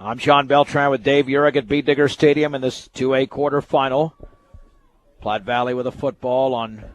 I'm Sean Beltran with Dave Urich at Beat Digger Stadium in this 2A quarterfinal. Platte Valley with a football on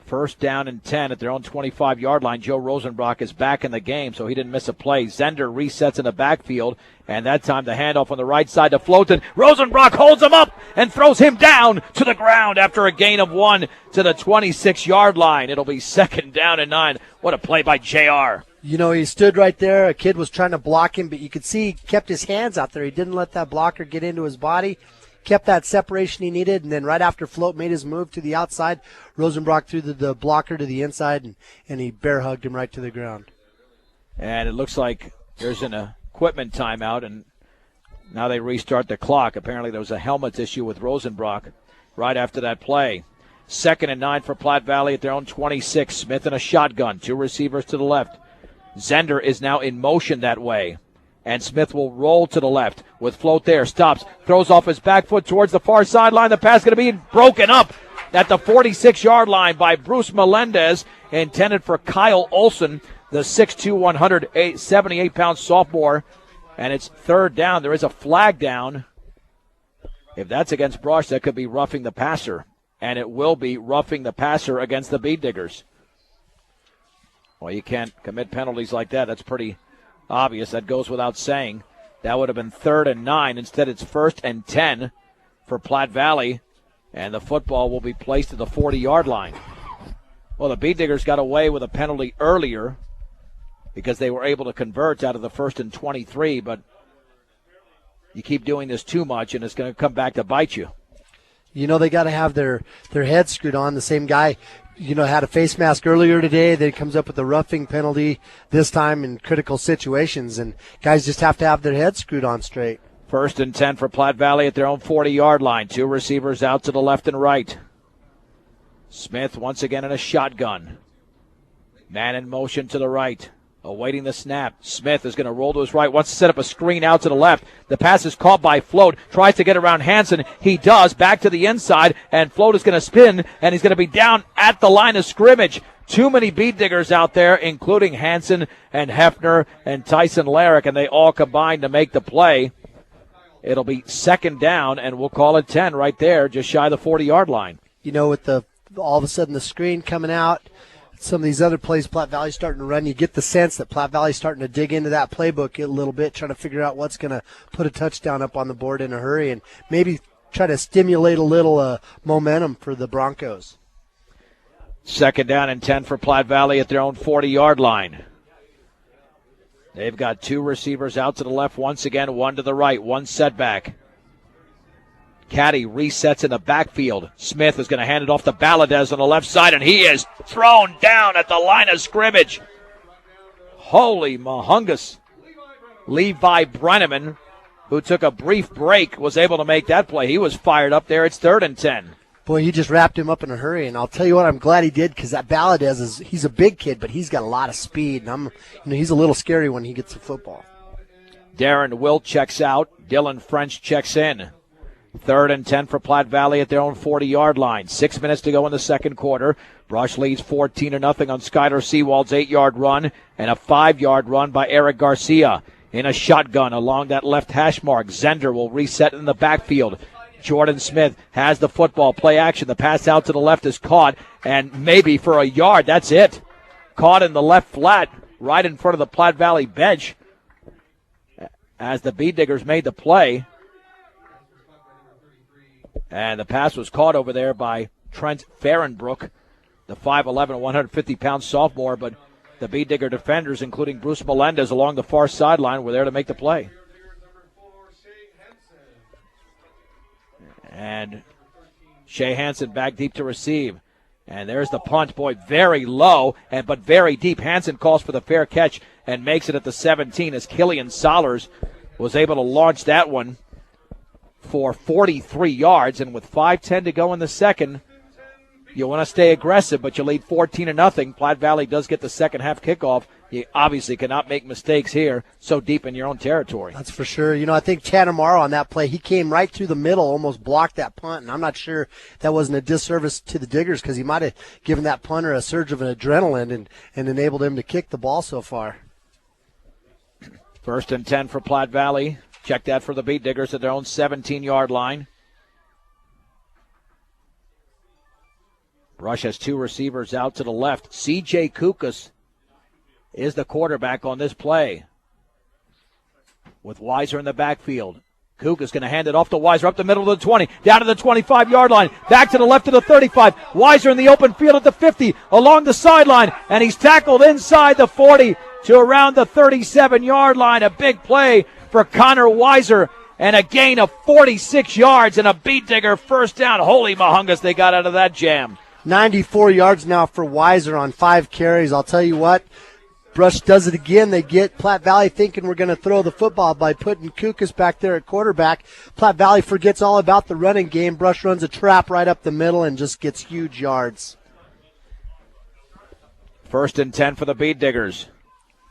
first down and 10 at their own 25-yard line. Joe Rosenbrock is back in the game, so he didn't miss a play. Zender resets in the backfield, and that time the handoff on the right side to Floten. Rosenbrock holds him up and throws him down to the ground after a gain of 1 to the 26-yard line. It'll be second down and 9. What a play by JR. You know, he stood right there. A kid was trying to block him, but you could see he kept his hands out there. He didn't let that blocker get into his body. Kept that separation he needed, and then right after Float made his move to the outside, Rosenbrock threw the blocker to the inside, and he bear hugged him right to the ground. And it looks like there's an equipment timeout, and now they restart the clock. Apparently there was a helmet issue with Rosenbrock right after that play. Second and 9 for Platte Valley at their own 26. Smith in a shotgun, 2 receivers to the left. Zender is now in motion that way. And Smith will roll to the left with Float there. Stops, throws off his back foot towards the far sideline. The pass going to be broken up at the 46-yard line by Bruce Melendez, intended for Kyle Olson, the 6'2", 178-pound sophomore. And it's third down. There is a flag down. If that's against Brush, that could be roughing the passer. And it will be roughing the passer against the Beat Diggers. Well, you can't commit penalties like that. That's pretty obvious. That goes without saying. That would have been 3rd and 9. Instead, it's 1st and 10 for Platte Valley, and the football will be placed at the 40-yard line. Well, the Beat Diggers got away with a penalty earlier because they were able to convert out of the 1st and 23, but you keep doing this too much, and it's going to come back to bite you. You know, they got to have their heads screwed on. The same guy, you know, had a face mask earlier today. Then comes up with a roughing penalty this time in critical situations, and guys just have to have their heads screwed on straight. 1st and 10 for Platte Valley at their own 40-yard line. 2 receivers out to the left and right. Smith once again in a shotgun. Man in motion to the right. Awaiting the snap. Smith is going to roll to his right. Wants to set up a screen out to the left. The pass is caught by Float. Tries to get around Hansen. He does. Back to the inside. And Float is going to spin. And he's going to be down at the line of scrimmage. Too many Beat Diggers out there, including Hansen and Hefner and Tyson Larrick. And they all combined to make the play. It'll be second down. And we'll call it 10 right there, just shy of the 40-yard line. You know, with all of a sudden the screen coming out, some of these other plays Platte Valley's starting to run, you get the sense that Platte Valley's starting to dig into that playbook a little bit, trying to figure out what's going to put a touchdown up on the board in a hurry and maybe try to stimulate a little momentum for the Broncos. Second down and 10 for Platte Valley at their own 40-yard line. They've got 2 receivers out to the left once again, 1 to the right, 1 setback. Caddy resets in the backfield. Smith is going to hand it off to Valadez on the left side, and he is thrown down at the line of scrimmage. Holy mahungus. Levi Brenneman, who took a brief break, was able to make that play. He was fired up there. It's 3rd and 10. Boy, he just wrapped him up in a hurry, and I'll tell you what, I'm glad he did, because that Valadez he's a big kid, but he's got a lot of speed, and he's a little scary when he gets the football. Darren Wilt checks out. Dylan French checks in. 3rd and 10 for Platte Valley at their own 40-yard line. 6 minutes to go in the second quarter. Brush leads 14-0 on Skylar Seawald's 8-yard run and a 5-yard run by Eric Garcia. In a shotgun along that left hash mark. Zender will reset in the backfield. Jordan Smith has the football. Play action. The pass out to the left is caught, and maybe for a yard. That's it. Caught in the left flat right in front of the Platte Valley bench as the Beat Diggers made the play. And the pass was caught over there by Trent Fahrenbrook, the 5'11", 150-pound sophomore. But the Beat Digger defenders, including Bruce Melendez along the far sideline, were there to make the play. And Shea Hansen back deep to receive. And there's the punt. Boy, very low, but very deep. Hansen calls for the fair catch and makes it at the 17 as Killian Solers was able to launch that one for 43 yards, and with 5:10 to go in the second, you want to stay aggressive, but you lead 14-0. Platte Valley does get the second half kickoff. You obviously cannot make mistakes here, so deep in your own territory. That's for sure. You know, I think Tanamaro on that play, he came right through the middle, almost blocked that punt, and I'm not sure that wasn't a disservice to the Diggers because he might have given that punter a surge of adrenaline and enabled him to kick the ball so far. 1st and 10 for Platte Valley. Check that for the Beat Diggers at their own 17-yard line. Brush has two receivers out to the left. C.J. Kukas is the quarterback on this play, with Weiser in the backfield. Kukas going to hand it off to Weiser up the middle of the 20, down to the 25-yard line, back to the left of the 35. Weiser in the open field at the 50, along the sideline, and he's tackled inside the 40 to around the 37-yard line. A big play for Connor Weiser, and a gain of 46 yards and a Beat Digger first down. Holy mahungus, they got out of that jam. 94 yards now for Weiser on 5 carries. I'll tell you what, Brush does it again. They get Platte Valley thinking we're going to throw the football by putting Kukas back there at quarterback. Platte Valley forgets all about the running game. Brush runs a trap right up the middle and just gets huge yards. 1st and 10 for the Beat Diggers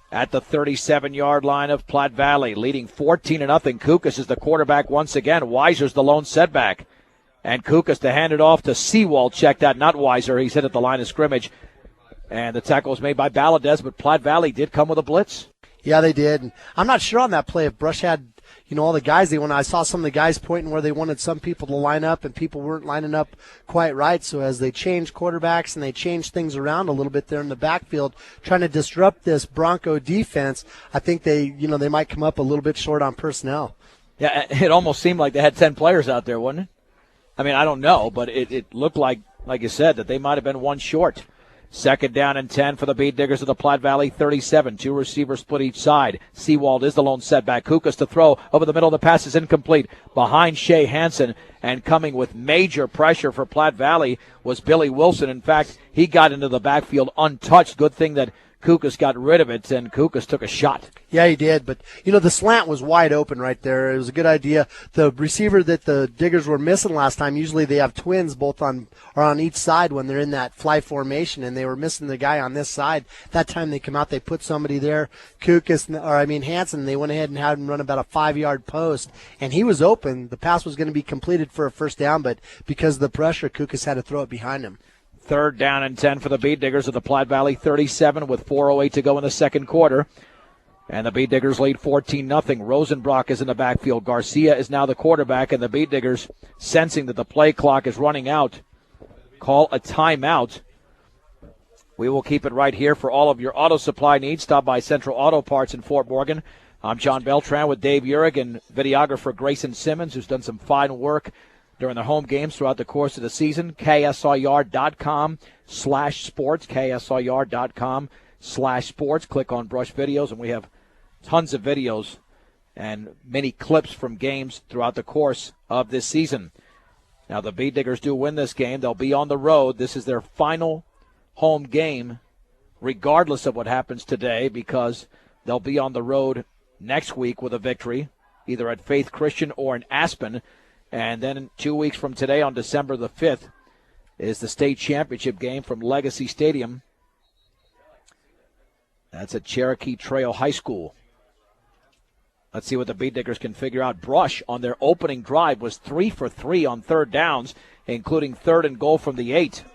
at the 37-yard line of Platte Valley, leading 14-0. Kukas is the quarterback once again. Weiser's the lone setback. And Kukas to hand it off to Seawald. Check that, not Weiser. He's hit at the line of scrimmage. And the tackle was made by Valadez, but Platte Valley did come with a blitz. Yeah, they did. And I'm not sure on that play if Brush had, all the guys they wanted. I saw some of the guys pointing where they wanted some people to line up, and people weren't lining up quite right. So as they changed quarterbacks and they changed things around a little bit there in the backfield, trying to disrupt this Bronco defense, I think they might come up a little bit short on personnel. Yeah, it almost seemed like they had 10 players out there, wouldn't it? I mean, I don't know, but it looked like you said, that they might have been one short. 2nd down and 10 for the Beat Diggers of the Platte Valley 37. 2 receivers split each side. Seawald is the lone setback. Kukas to throw over the middle. The pass is incomplete. Behind Shea Hansen, and coming with major pressure for Platte Valley was Billy Wilson. In fact, he got into the backfield untouched. Good thing that Kukas got rid of it, and Kukas took a shot. Yeah, he did, but, the slant was wide open right there. It was a good idea. The receiver that the Diggers were missing last time, usually they have twins both on each side when they're in that fly formation, and they were missing the guy on this side. That time they come out, they put somebody there, Hansen, they went ahead and had him run about a 5-yard post, and he was open. The pass was going to be completed for a first down, but because of the pressure, Kukas had to throw it behind him. 3rd down and 10 for the Beat Diggers of the Platte Valley 37 with 4:08 to go in the second quarter. And the Beat Diggers lead 14-0. Rosenbrock is in the backfield. Garcia is now the quarterback, and the Beat Diggers, sensing that the play clock is running out, call a timeout. We will keep it right here for all of your auto supply needs. Stop by Central Auto Parts in Fort Morgan. I'm John Beltran with Dave Urich and videographer Grayson Simmons, who's done some fine work during the home games throughout the course of the season. KSIR.com/sports, KSIR.com/sports. Click on Brush Videos, and we have tons of videos and many clips from games throughout the course of this season. Now, the Beat Diggers do win this game. They'll be on the road. This is their final home game, regardless of what happens today, because they'll be on the road next week with a victory, either at Faith Christian or in Aspen. And then 2 weeks from today, on December the 5th, is the state championship game from Legacy Stadium. That's at Cherokee Trail High School. Let's see what the Beat Diggers can figure out. Brush, on their opening drive, was 3 for 3 on 3rd downs, including 3rd and goal from the 8.